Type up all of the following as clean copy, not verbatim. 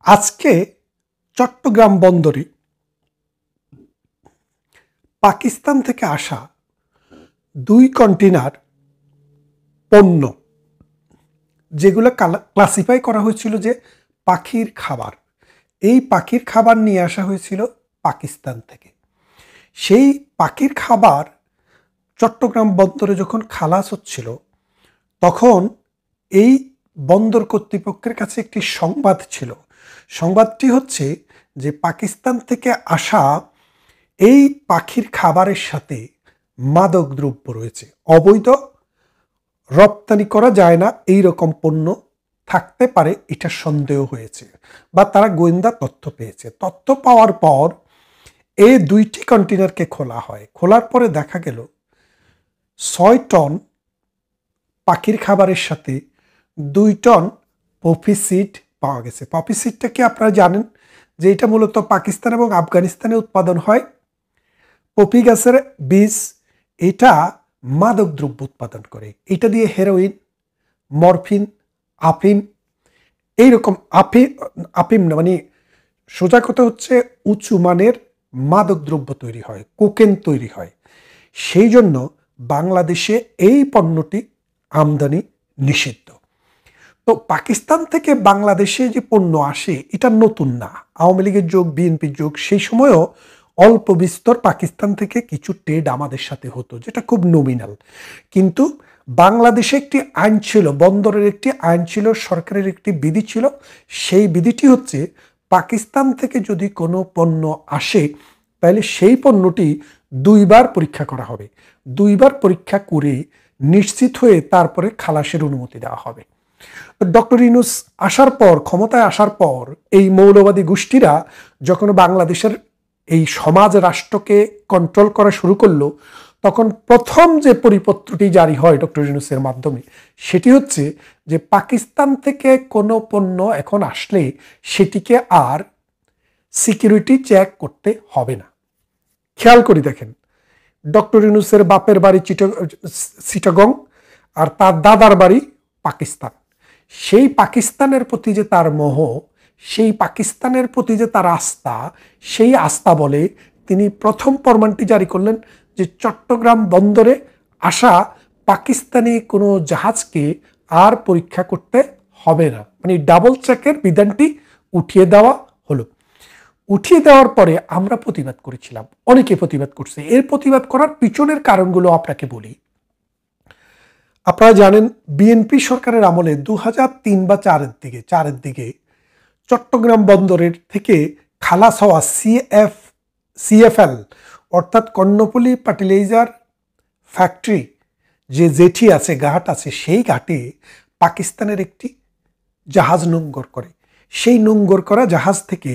আজকে চট্টগ্রাম বন্দরে পাকিস্তান থেকে আসা 2 কন্টেইনার পণ্য যেগুলো ক্লাসিফাই করা হয়েছিল যে পাখির খাবার, এই পাখির খাবার নিয়ে আসা হয়েছিল পাকিস্তান থেকে। সেই পাখির খাবার চট্টগ্রাম বন্দরে যখন খালাস হচ্ছিল তখন এই বন্দর কর্তৃপক্ষের কাছে একটি সংবাদ ছিল। সংবাদটি হচ্ছে যে পাকিস্তান থেকে আসা এই পাখির খাবারের সাথে মাদক দ্রব্য রয়েছে, অবৈধ, রপ্তানি করা যায় না এই রকম পণ্য থাকতে পারে, এটা সন্দেহ হয়েছে বা তারা গোয়েন্দা তথ্য পেয়েছে। তথ্য পাওয়ার পর এই 2টি কন্টেইনারকে খোলা হয়। খোলার পরে দেখা গেল 6 টন পাখির খাবারের সাথে 2 টন পপি সিড পাওয়া গেছে। পপি সিডটা কি আপনারা জানেন যে এটা মূলত পাকিস্তান এবং আফগানিস্তানে উৎপাদন হয়। পপি গাছের বীজ, এটা মাদক দ্রব্য উৎপাদন করে। এটা দিয়ে হেরোইন, মরফিন, আফিম, এইরকম আফিম না, মানে সোজা কথা হচ্ছে উঁচু মানের মাদক দ্রব্য তৈরি হয়, কোকেন তৈরি হয়। সেই জন্য বাংলাদেশে এই পণ্যটি আমদানি নিষিদ্ধ। তো পাকিস্তান থেকে বাংলাদেশে যে পণ্য আসে এটা নতুন না, আওয়ামী লীগের যুগ, বিএনপির যুগ, সেই সময়ও অল্প বিস্তর পাকিস্তান থেকে কিছু ট্রেড আমাদের সাথে হতো, যেটা খুব নমিনাল। কিন্তু বাংলাদেশে একটি আইন ছিল, বন্দরের একটি আইন ছিল, সরকারের একটি বিধি ছিল। সেই বিধিটি হচ্ছে পাকিস্তান থেকে যদি কোনো পণ্য আসে তাহলে সেই পণ্যটি 2 বার পরীক্ষা করা হবে। 2 বার পরীক্ষা করে নিশ্চিত হয়ে তারপরে খালাসের অনুমতি দেওয়া হবে। ডক্টর ইউনূস আসার পর, ক্ষমতায় আসার পর, এই মৌলবাদী গোষ্ঠীরা যখন বাংলাদেশের এই সমাজ রাষ্ট্রকে কন্ট্রোল করা শুরু করলো, তখন প্রথম যে পরিপত্রটি জারি হয় ডক্টর ইউনূসের মাধ্যমে, সেটি হচ্ছে যে পাকিস্তান থেকে কোনো পণ্য এখন আসলে সেটিকে আর সিকিউরিটি চেক করতে হবে না। খেয়াল করে দেখেন, ডক্টর ইউনূসের বাপের বাড়ি চিটাগং আর তার দাদার বাড়ি পাকিস্তান। সেই পাকিস্তানের প্রতি যে তার মোহ, সেই পাকিস্তানের প্রতি যে তার আস্থা, সেই আস্থা বলে তিনি প্রথম ফরমানটি জারি করলেন যে চট্টগ্রাম বন্দরে আসা পাকিস্তানি কোনো জাহাজকে আর পরীক্ষা করতে হবে না, মানে ডাবল চেকের বিধানটি উঠিয়ে দেওয়া হলো। উঠিয়ে দেওয়ার পরে আমরা প্রতিবাদ করেছিলাম, অনেকে প্রতিবাদ করছে। এর প্রতিবাদ করার পিছনের কারণগুলো আপনাকে বলি। আপনারা জানেন বিএনপি সরকারের আমলে 2003 বা 4-এর দিকে চট্টগ্রাম বন্দরের থেকে খালাস হওয়া সিএফএল অর্থাৎ কর্ণফুলী ফার্টিলাইজার ফ্যাক্টরি যে জেটি আছে, ঘাট আছে, সেই ঘাটে পাকিস্তানের একটি জাহাজ নোঙ্গর করে। সেই নোঙ্গর করা জাহাজ থেকে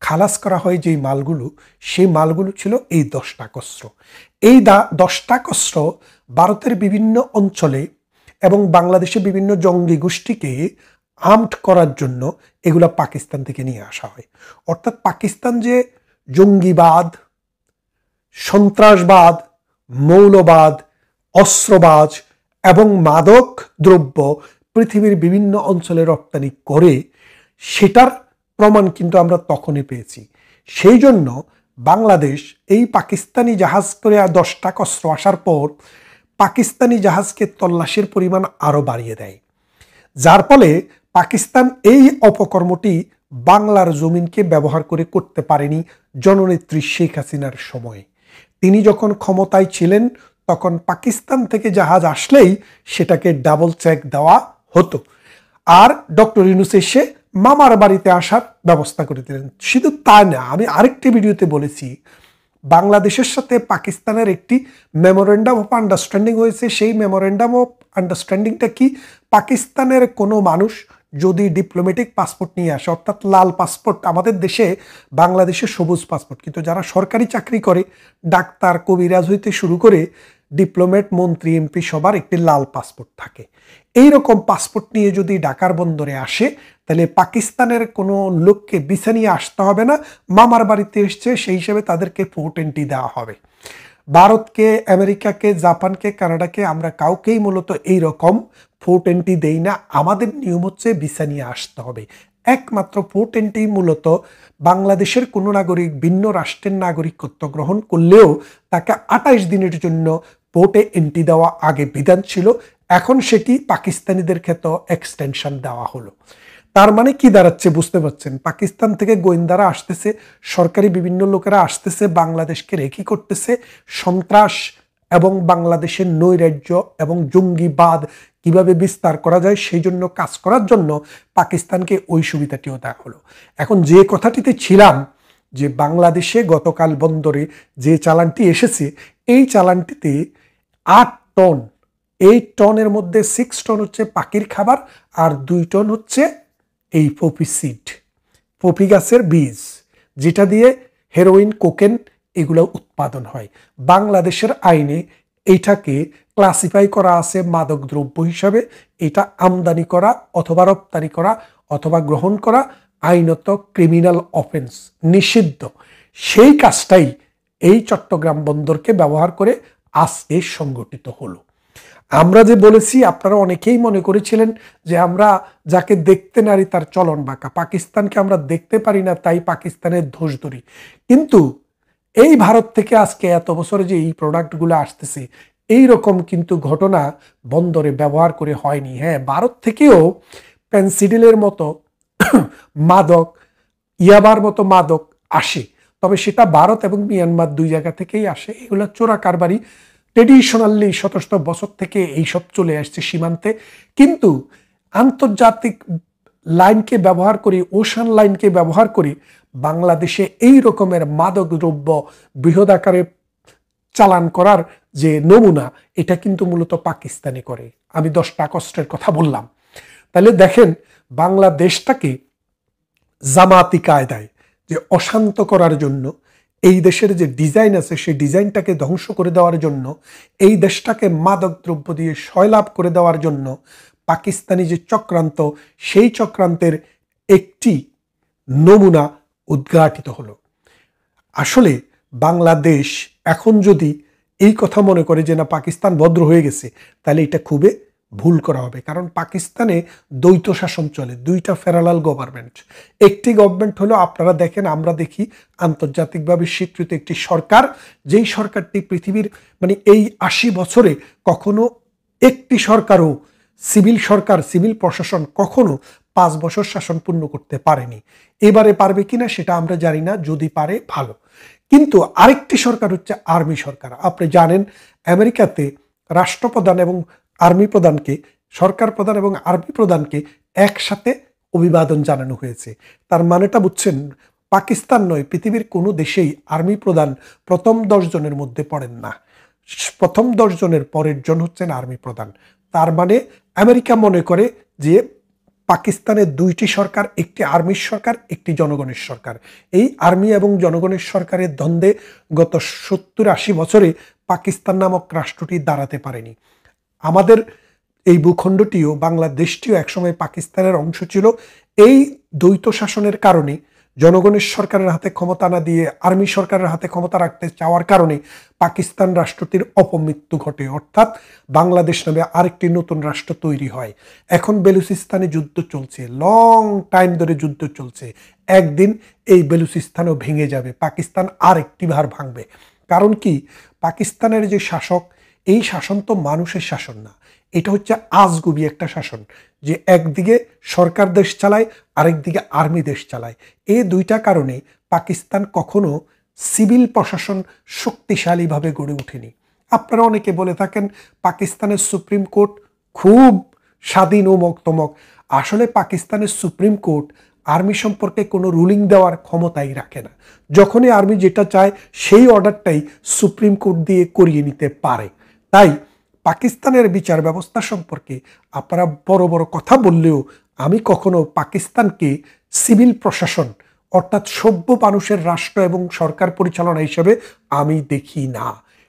খালাস করা হয় যেই মালগুলো, সেই মালগুলো ছিল এই 10টা অস্ত্র। এই 10টা অস্ত্র ভারতের বিভিন্ন অঞ্চলে এবং বাংলাদেশের বিভিন্ন জঙ্গি গোষ্ঠীকে আর্মড করার জন্য এগুলা পাকিস্তান থেকে নিয়ে আসা হয়। অর্থাৎ পাকিস্তান যে জঙ্গিবাদ, সন্ত্রাসবাদ, মৌলবাদ, অস্ত্রবাজ এবং মাদক দ্রব্য পৃথিবীর বিভিন্ন অঞ্চলে রপ্তানি করে, সেটার প্রমাণ কিন্তু আমরা তখনই পেয়েছি। সেই জন্য বাংলাদেশ এই পাকিস্তানি জাহাজ করে 10টা অস্ত্র আসার পর পাকিস্তানি জাহাজকে তল্লাশির পরিমাণ আরও বাড়িয়ে দেয়, যার ফলে পাকিস্তান এই অপকর্মটি বাংলার জমিনকে ব্যবহার করে করতে পারেনি জননেত্রী শেখ হাসিনার সময়ে। তিনি যখন ক্ষমতায় ছিলেন তখন পাকিস্তান থেকে জাহাজ আসলেই সেটাকে ডাবল চেক দেওয়া হতো। আর ডক্টর ইউনূস এসে মামার বাড়িতে আসার ব্যবস্থা করে দিলেন। শুধু তা না, আমি আরেকটি ভিডিওতে বলেছি বাংলাদেশের সাথে পাকিস্তানের একটি মেমোরেন্ডাম অফ আন্ডারস্ট্যান্ডিং হয়েছে। সেই মেমোরেন্ডাম অফ আন্ডারস্ট্যান্ডিংটা কি, পাকিস্তানের কোনো মানুষ যদি ডিপ্লোম্যাটিক পাসপোর্ট নিয়ে আসে, অর্থাৎ লাল পাসপোর্ট, আমাদের দেশে বাংলাদেশে সবুজ পাসপোর্ট, কিন্তু যারা সরকারি চাকরি করে, ডাক্তার, কবিরাজ হইতে শুরু করে ডিপ্লোম্যাট, মন্ত্রী, এমপি, সবার একটি লাল পাসপোর্ট থাকে। এই রকম পাসপোর্ট নিয়ে যদি ঢাকার বন্দরে আসে তাহলে পাকিস্তানের কোনো লোককে বিছা নিয়ে আসতে হবে না, মামার বাড়িতে এসছে সেই হিসেবে তাদেরকে ফোর্ট এন্ট্রি দেওয়া হবে। ভারতকে, আমেরিকাকে, জাপানকে, কানাডাকে আমরা কাউকেই মূলত এই রকম ফোর্ট এন্ট্রি দেই না। আমাদের নিয়ম হচ্ছে ভিসা নিয়ে আসতে হবে। একমাত্র 410 মূলত বাংলাদেশের কোনো নাগরিক ভিন্ন রাষ্ট্রের নাগরিকত্ব গ্রহণ করলেও তাকে 28 দিনের জন্য পোর্টে এন্ট্রি দেওয়া আগে বিধান ছিল, এখন সেটি পাকিস্তানিদের ক্ষেত্রে এক্সটেনশন দেওয়া হলো। তার মানে কি দাঁড়াচ্ছে বুঝতে পারছেন, পাকিস্তান থেকে গোয়েন্দারা আসতেছে, সরকারি বিভিন্ন লোকেরা আসতেছে, বাংলাদেশকে রেখি করতেছে, সন্ত্রাস এবং বাংলাদেশের নৈরাজ্য এবং জঙ্গিবাদ কিভাবে বিস্তার করা যায় সেই জন্য কাজ করার জন্য পাকিস্তানকে ওই সুবিধাটিও দেওয়া হলো। এখন যে কথাটিতে ছিলাম যে বাংলাদেশে গতকাল বন্দরে যে চালানটি এসেছে, এই চালানটিতে 8 টন, 8 টনের মধ্যে 6 টন হচ্ছে পাখির খাবার আর 2 টন হচ্ছে এই পপি সিড, পপি গাছের বীজ, যেটা দিয়ে হেরোইন, কোকেন এগুলো উৎপাদন হয়। বাংলাদেশের আইনে এইটাকে ক্লাসিফাই করা আছে মাদক দ্রব্য হিসাবে। এটা আমদানি করা অথবা রপ্তানি করা অথবা গ্রহণ করা আইনত ক্রিমিনাল অফেন্স, নিষিদ্ধ। সেই কাজটাই এই চট্টগ্রাম বন্দরকে ব্যবহার করে আজকে সংগঠিত হলো। আমরা যে বলেছি, আপনারা অনেকেই মনে করেছিলেন যে আমরা যাকে দেখতে নারী তার চলন বাঁকা, পাকিস্তানকে আমরা দেখতে পারি না তাই পাকিস্তানের দোষ ধরি। কিন্তু এই ভারত থেকে আজকে এত বছরে যে এই প্রোডাক্টগুলো আসতেছে, এই রকম কিন্তু ঘটনা বন্দরে ব্যবহার করে হয়নি। হ্যাঁ, ভারত থেকেও পেন্সিডিলের মতো মাদক, ইয়াবার মতো মাদক আসে, তবে সেটা ভারত এবং মিয়ানমার দুই জায়গা থেকেই আসে। এগুলো চোরা কারবারি, ট্রেডিশনালি শত শত বছর থেকে এইসব চলে আসছে সীমান্তে। কিন্তু আন্তর্জাতিক লাইনকে ব্যবহার করি, ওশান লাইনকে ব্যবহার করি বাংলাদেশে এই রকমের মাদক দ্রব্য বৃহৎ আকারে চালান করার যে নমুনা, এটা কিন্তু মূলত পাকিস্তানি করে। আমি 10টা আগস্টের কথা বললাম। তাহলে দেখেন, বাংলাদেশটাকে জামাতি কায়দায় যে অশান্ত করার জন্য, এই দেশের যে ডিজাইন আছে সেই ডিজাইনটাকে ধ্বংস করে দেওয়ার জন্য, এই দেশটাকে মাদক দ্রব্য দিয়ে সয়লাভ করে দেওয়ার জন্য পাকিস্তানি যে চক্রান্ত, সেই চক্রান্তের একটি নমুনা উদ্ঘাটিত হলো। আসলে বাংলাদেশ এখন যদি এই কথা মনে করে যে না পাকিস্তান ভদ্র হয়ে গেছে, তাহলে এটা খুবই ভুল করা হবে। কারণ পাকিস্তানে দ্বৈত শাসন চলে, দুইটা ফেডারাল গভর্নমেন্ট। একটি গভর্নমেন্ট হলো, আপনারা দেখেন, আমরা দেখি আন্তর্জাতিকভাবে স্বীকৃত একটি সরকার, যেই সরকারটি পৃথিবীর মানে এই 80 বছরে কখনো একটি সরকারও, সিভিল সরকার, সিভিল প্রশাসন কখনো 5 বছর শাসন পূর্ণ করতে পারেনি। এবারে পারবে কিনা সেটা আমরা জানি না, যদি পারে ভালো। কিন্তু আরেকটি সরকার হচ্ছে আর্মি সরকার। আপনি জানেন আমেরিকাতে রাষ্ট্রপ্রধান এবং আর্মি প্রধানকে, সরকার প্রধান এবং আর্মি প্রধানকে একসাথে অভিবাদন জানানো হয়েছে। তার মানেটা বুঝছেন, পাকিস্তান নয়, পৃথিবীর কোনো দেশেই আর্মি প্রধান প্রথম 10 জনের মধ্যে পড়েন না। প্রথম 10 জনের পরের জন হচ্ছেন আর্মি প্রধান। তার মানে আমেরিকা মনে করে যে পাকিস্তানের 2টি সরকার, একটি আর্মির সরকার, একটি জনগণের সরকার। এই আর্মি এবং জনগণের সরকারের দ্বন্দ্বে গত 70-80 বছরে পাকিস্তান নামক রাষ্ট্রটি দাঁড়াতে পারেনি। আমাদের এই ভূখণ্ডটিও, বাংলাদেশটিও একসময় পাকিস্তানের অংশ ছিল। এই দ্বৈত শাসনের কারণে, জনগণের সরকারের হাতে ক্ষমতা না দিয়ে আর্মি সরকারের হাতে ক্ষমতা রাখতে চাওয়ার কারণে পাকিস্তান রাষ্ট্রটির অপমৃত্যু ঘটে, অর্থাৎ বাংলাদেশ নামে আরেকটি নতুন রাষ্ট্র তৈরি হয়। এখন বেলুচিস্তানে যুদ্ধ চলছে, লং টাইম ধরে যুদ্ধ চলছে। একদিন এই বেলুচিস্তানও ভেঙে যাবে, পাকিস্তান আরেকটি ভার ভাঙবে। কারণ কি, পাকিস্তানের যে শাসক, এই শাসন তো মানুষের শাসন না, এটা হচ্ছে আজগুবি একটা শাসন, যে একদিকে সরকার দেশ চালায়, আরেকদিকে আর্মি দেশ চালায়। এই দুইটা কারণে পাকিস্তান কখনো সিভিল প্রশাসন শক্তিশালীভাবে গড়ে ওঠেনি। আপনারা অনেকে বলে থাকেন পাকিস্তানের সুপ্রিম কোর্ট খুব স্বাধীন ও মক্তমক। আসলে পাকিস্তানের সুপ্রিম কোর্ট আর্মি সম্পর্কে কোনো রুলিং দেওয়ার ক্ষমতাই রাখে না। যখনই আর্মি যেটা চায় সেই অর্ডারটাই সুপ্রিম কোর্ট দিয়ে করিয়ে নিতে পারে। তাই পাকিস্তানের বিচার ব্যবস্থা সম্পর্কে আপনারা বড় বড় কথা বললেও আমি কখনো পাকিস্তানকে সিভিল প্রশাসন, অর্থাৎ সভ্য মানুষের রাষ্ট্র এবং সরকার পরিচালনা হিসেবে আমি দেখি না।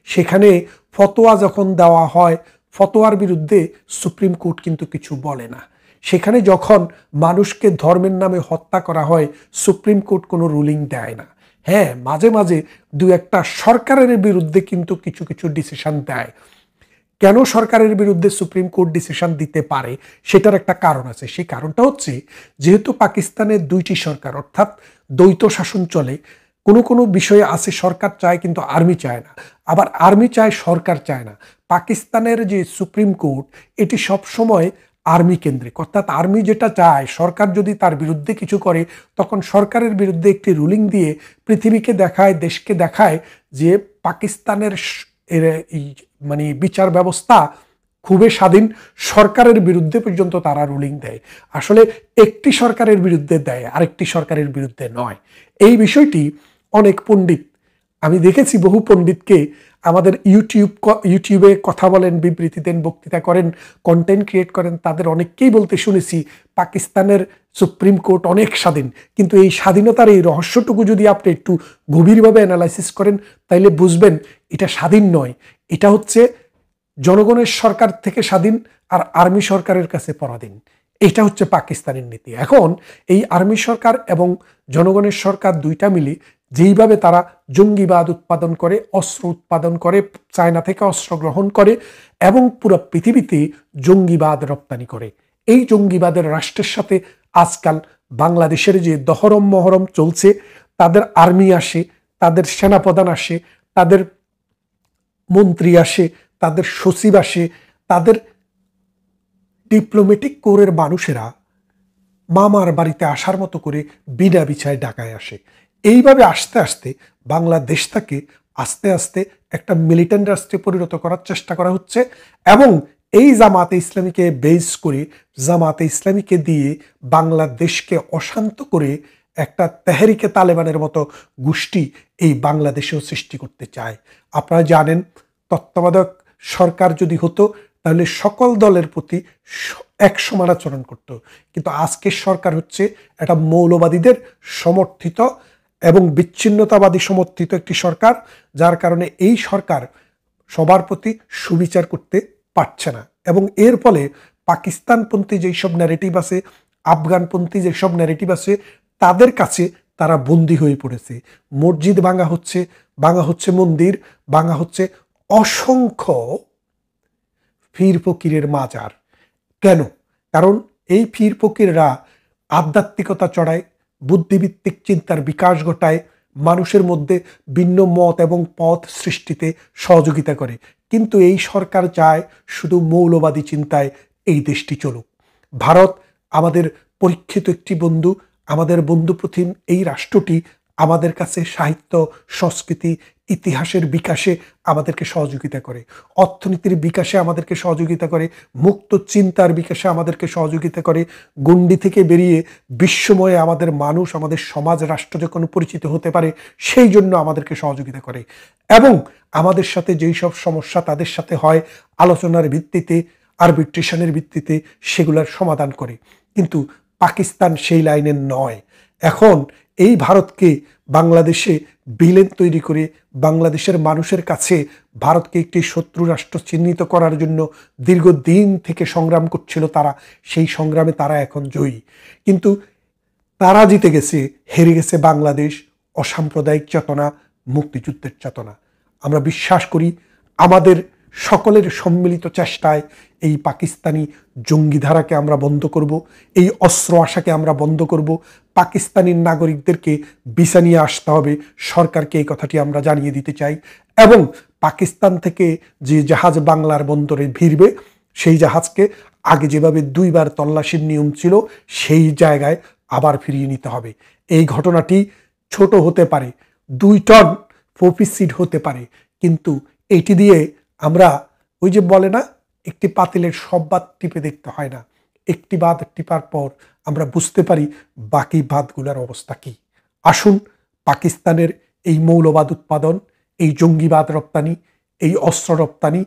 সেখানে ফতোয়া যখন দেওয়া হয়, ফতোয়ার বিরুদ্ধে সুপ্রিম কোর্ট কিন্তু কিছু বলে না। সেখানে যখন মানুষকে ধর্মের নামে হত্যা করা হয়, সুপ্রিম কোর্ট কোনো রুলিং দেয় না। হ্যাঁ, মাঝে মাঝে দু একটা সরকারের বিরুদ্ধে কিন্তু কিছু কিছু ডিসিশন দেয়। কেন সরকারের বিরুদ্ধে সুপ্রিম কোর্ট ডিসিশন দিতে পারে সেটার একটা কারণ আছে। সেই কারণটা হচ্ছে, যেহেতু পাকিস্তানের দুইটি সরকার, অর্থাৎ দ্বৈত শাসন চলে, কোনো কোনো বিষয়ে আছে সরকার চায় কিন্তু আর্মি চায় না, আবার আর্মি চায় সরকার চায় না। পাকিস্তানের যে সুপ্রিম কোর্ট, এটি সবসময় আর্মি কেন্দ্রিক, অর্থাৎ আর্মি যেটা চায়, সরকার যদি তার বিরুদ্ধে কিছু করে তখন সরকারের বিরুদ্ধে একটি রুলিং দিয়ে পৃথিবীকে দেখায়, দেশকে দেখায় যে পাকিস্তানের মানে বিচার ব্যবস্থা খুবই স্বাধীন, সরকারের বিরুদ্ধে পর্যন্ত তারা রুলিং দেয়। আসলে একটি সরকারের বিরুদ্ধে দেয়, আরেকটি সরকারের বিরুদ্ধে নয়। এই অনেক পণ্ডিত, আমি দেখেছি বহু পণ্ডিতকে আমাদের ইউটিউবে কথা বলেন, বিবৃতি দেন, বক্তৃতা করেন, কন্টেন্ট ক্রিয়েট করেন, তাদের অনেককেই বলতে শুনেছি পাকিস্তানের সুপ্রিম কোর্ট অনেক স্বাধীন। কিন্তু এই স্বাধীনতার এই রহস্যটুকু যদি আপনি একটু গভীরভাবে অ্যানালাইসিস করেন তাইলে বুঝবেন এটা স্বাধীন নয়, এটা হচ্ছে জনগণের সরকার থেকে স্বাধীন আর আর্মি সরকারের কাছে পরাধীন। এটা হচ্ছে পাকিস্তানের নীতি। এখন এই আর্মি সরকার এবং জনগণের সরকার দুইটা মিলে যেইভাবে তারা জঙ্গিবাদ উৎপাদন করে, অস্ত্র উৎপাদন করে, চায়না থেকে অস্ত্র গ্রহণ করে এবং পুরো পৃথিবীতে জঙ্গিবাদ রপ্তানি করে, এই জঙ্গিবাদের রাষ্ট্রের সাথে আজকাল বাংলাদেশের যে দহরম মহরম চলছে, তাদের আর্মি আসে, তাদের সেনাপ্রধান আসে, তাদের মন্ত্রী আসে, তাদের সচিব আসে, তাদের ডিপ্লোম্যাটিক কোরের মানুষেরা মামার বাড়িতে আসার মতো করে বিনা বিছায় ঢাকায় আসে। এইভাবে আস্তে আস্তে বাংলাদেশটাকে আস্তে আস্তে একটা মিলিটেন্ট রাষ্ট্রে পরিণত করার চেষ্টা করা হচ্ছে এবং এই জামাতে ইসলামীকে বেস করে, জামাতে ইসলামীকে দিয়ে বাংলাদেশকে অশান্ত করে একটা তেহরিকে তালেবানের মতো গোষ্ঠী এই বাংলাদেশেও সৃষ্টি করতে চায়। আপনারা জানেন, তত্ত্বাবধায়ক সরকার যদি হতো তাহলে সকল দলের প্রতি এক সমান আচরণ করত, কিন্তু আজকের সরকার হচ্ছে একটা মৌলবাদীদের সমর্থিত এবং বিচ্ছিন্নতাবাদী সমর্থিত একটি সরকার, যার কারণে এই সরকার সবার প্রতি সুবিচার করতে পারছে না এবং এর ফলে পাকিস্তানপন্থী যেসব ন্যারেটিভ আছে, আফগানপন্থী যেসব ন্যারেটিভ আছে, তাদের কাছে তারা বন্দী হয়ে পড়েছে। মসজিদ ভাঙা হচ্ছে মন্দির, ভাঙা হচ্ছে অসংখ্য পীর ফকিরের মাজার। কেন? কারণ এই পীর ফকিররা আধ্যাত্মিকতা চড়ায়, বুদ্ধিভিত্তিক চিন্তার বিকাশ ঘটায়, মানুষের মধ্যে ভিন্ন মত এবং পথ সৃষ্টিতে সহযোগিতা করে। কিন্তু এই সরকার চায় শুধু মৌলবাদী চিন্তায় এই দেশটি চলুক। ভারত আমাদের পরীক্ষিত একটি বন্ধু, আমাদের বন্ধুপ্রতিম এই রাষ্ট্রটি আমাদের কাছে সাহিত্য, সংস্কৃতি, ইতিহাসের বিকাশে আমাদেরকে সহযোগিতা করে, অর্থনীতির বিকাশে আমাদেরকে সহযোগিতা করে, মুক্ত চিন্তার বিকাশে আমাদেরকে সহযোগিতা করে, গণ্ডি থেকে বেরিয়ে বিশ্বময়ে আমাদের মানুষ, আমাদের সমাজ, রাষ্ট্র যখন পরিচিত হতে পারে সেই জন্য আমাদেরকে সহযোগিতা করে এবং আমাদের সাথে যেই সব সমস্যা তাদের সাথে হয় আলোচনার ভিত্তিতে, আরবিট্রেশনের ভিত্তিতে সেগুলোর সমাধান করে। কিন্তু পাকিস্তান সেই লাইনের নয়। এখন এই ভারতকে বাংলাদেশে ভিলেন তৈরি করে বাংলাদেশের মানুষের কাছে ভারতকে একটি শত্রু রাষ্ট্র চিহ্নিত করার জন্য দীর্ঘদিন থেকে সংগ্রাম করছিল তারা। সেই সংগ্রামে তারা এখন জয়ী, কিন্তু তারা জিতে গেছে, হেরে গেছে বাংলাদেশ, অসাম্প্রদায়িক চেতনা, মুক্তিযুদ্ধের চেতনা। আমরা বিশ্বাস করি আমাদের সকলের সম্মিলিত চেষ্টায় এই পাকিস্তানি জঙ্গিধারাকে আমরা বন্ধ করব, এই অস্ত্র আশাকে আমরা বন্ধ করব, পাকিস্তানি নাগরিকদেরকে ভিসা নিয়ে আসতে হবে, সরকারকে এই কথাটি আমরা জানিয়ে দিতে চাই এবং পাকিস্তান থেকে যে জাহাজ বাংলার বন্দরে ভিড়বে সেই জাহাজকে আগে যেভাবে 2 বার তল্লাশির নিয়ম ছিল সেই জায়গায় আবার ফিরিয়ে নিতে হবে। এই ঘটনাটি ছোট হতে পারে, 2 টন পপি সিড হতে পারে, কিন্তু এটি দিয়ে আমরা ওই যে বলে না, একটি পাতিলের সব ভাত টিপে দেখতে হয় না, একটি ভাত টিপার পর আমরা বুঝতে পারি বাকি ভাতগুলোর অবস্থা কি। আসুন পাকিস্তানের এই মৌলবাদ উৎপাদন, এই জঙ্গিবাদ রপ্তানি, এই অস্ত্র রপ্তানি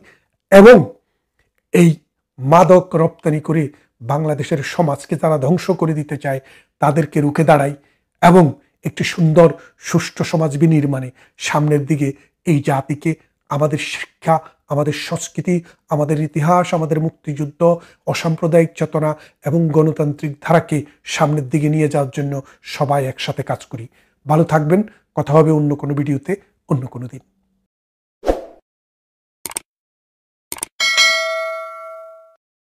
এবং এই মাদক রপ্তানি করে বাংলাদেশের সমাজকে তারা ধ্বংস করে দিতে চায় তাদেরকে রুখে দাঁড়াই এবং একটি সুন্দর সুষ্ঠু সমাজ বিনির্মাণে সামনের দিকে এই জাতিকে আমাদের শিক্ষা, আমাদের সংস্কৃতি, আমাদের ইতিহাস, আমাদের মুক্তিযুদ্ধ, অসাম্প্রদায়িক চেতনা এবং গণতান্ত্রিক ধারাকে সামনের দিকে নিয়ে যাওয়ার জন্য সবাই একসাথে কাজ করি। ভালো থাকবেন, কথা হবে অন্য কোনো ভিডিওতে অন্য কোনো দিন।